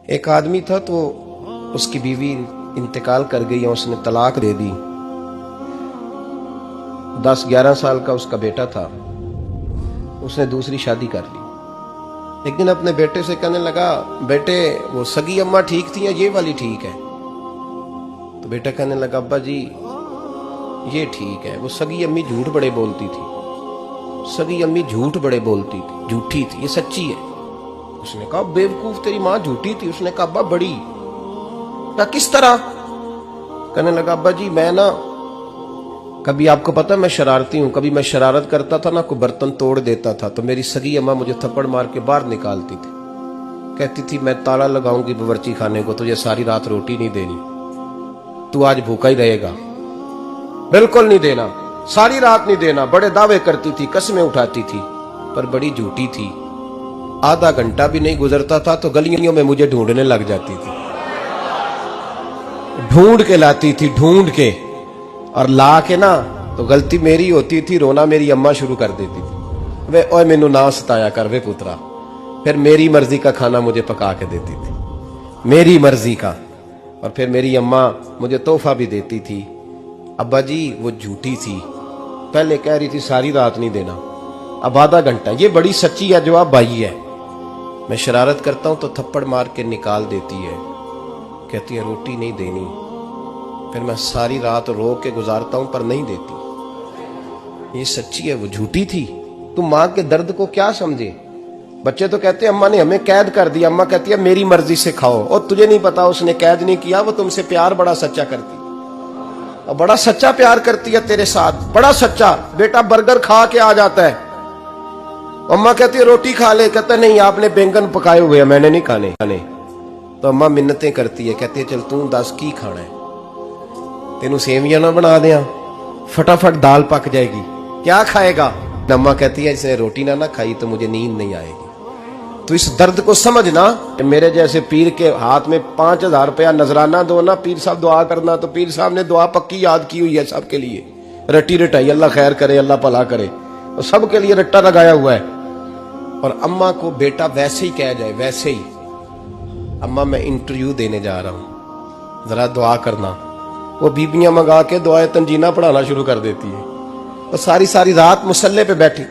एक आदमी था तो उसकी बीवी इंतकाल कर गई और उसने तलाक दे दी। 10-11 साल का उसका बेटा था, उसने दूसरी शादी कर ली। एक दिन अपने बेटे से कहने लगा, बेटे वो सगी अम्मा ठीक थी या ये वाली ठीक है? तो बेटा कहने लगा, अब्बा जी ये ठीक है, वो सगी अम्मी झूठ बड़े बोलती थी, सगी अम्मी झूठ बड़े बोलती थी, झूठी थी, ये सच्ची है। उसने कहा, बेवकूफ तेरी माँ झूठी थी। उसने कहा, अब्बा बड़ी ना, किस तरह? कहने लगा, अब्बा जी मैं ना कभी, आपको पता है मैं शरारती हूं, कभी मैं शरारत करता था ना, कोई बर्तन तोड़ देता था तो मेरी सगी अम्मा मुझे थप्पड़ मार के बाहर निकालती थी, कहती थी मैं ताला लगाऊंगी बावर्ची खाने को, तुझे सारी रात रोटी नहीं देनी, तू आज भूखा ही रहेगा, बिल्कुल नहीं देना, सारी रात नहीं देना। बड़े दावे करती थी, कस्में उठाती थी, पर बड़ी झूठी थी। आधा घंटा भी नहीं गुजरता था तो गलियों में मुझे ढूंढने लग जाती थी, ढूंढ के लाती थी, ढूंढ के, और ला के ना तो गलती मेरी होती थी, रोना मेरी अम्मा शुरू कर देती थी, वे ओए मैनू ना सताया कर वे पुत्रा। फिर मेरी मर्जी का खाना मुझे पका के देती थी, मेरी मर्जी का, और फिर मेरी अम्मा मुझे तोहफा भी देती थी। अब्बा जी वो झूठी थी, पहले कह रही थी सारी रात नहीं देना, अब आधा घंटा। ये बड़ी सच्ची है जवाब भाई है। मैं शरारत करता हूं तो थप्पड़ मार के निकाल देती है, कहती है रोटी नहीं देनी, फिर मैं सारी रात रो के गुजारता हूं पर नहीं देती। ये सच्ची है, वो झूठी थी। तुम मां के दर्द को क्या समझे? बच्चे तो कहते हैं अम्मा ने हमें कैद कर दिया, अम्मा कहती है मेरी मर्जी से खाओ, और तुझे नहीं पता उसने कैद नहीं किया, वो तुमसे प्यार बड़ा सच्चा करती, और बड़ा सच्चा प्यार करती है तेरे साथ, बड़ा सच्चा। बेटा बर्गर खा के आ जाता है, अम्मा कहती है रोटी खा ले, कहता नहीं आपने बैंगन पकाए हुए हैं, मैंने नहीं खाने। तो अम्मा मिन्नतें करती है, कहती है चल तू दस की खाना है, तेनू सेवियां ना बना दिया, फटाफट दाल पक जाएगी, क्या खाएगा? अम्मा कहती है इसने रोटी ना खाई तो मुझे नींद नहीं आएगी। तो इस दर्द को समझना। मेरे जैसे पीर के हाथ में 5000 रुपया नजराना दो ना, पीर साहब दुआ करना, तो पीर साहब ने दुआ पक्की याद की हुई है सबके लिए, रट्टी रटाई, अल्लाह खैर करे, अल्लाह भला करे, और सबके लिए रट्टा लगाया हुआ है। और अम्मा को बेटा वैसे ही कह जाए, वैसे ही, अम्मा मैं इंटरव्यू देने जा रहा हूं, जरा दुआ करना, वो बीबियां मंगा के दुआए तंजीना पढ़ाना शुरू कर देती है, और सारी सारी रात मुसल्ले पे बैठी।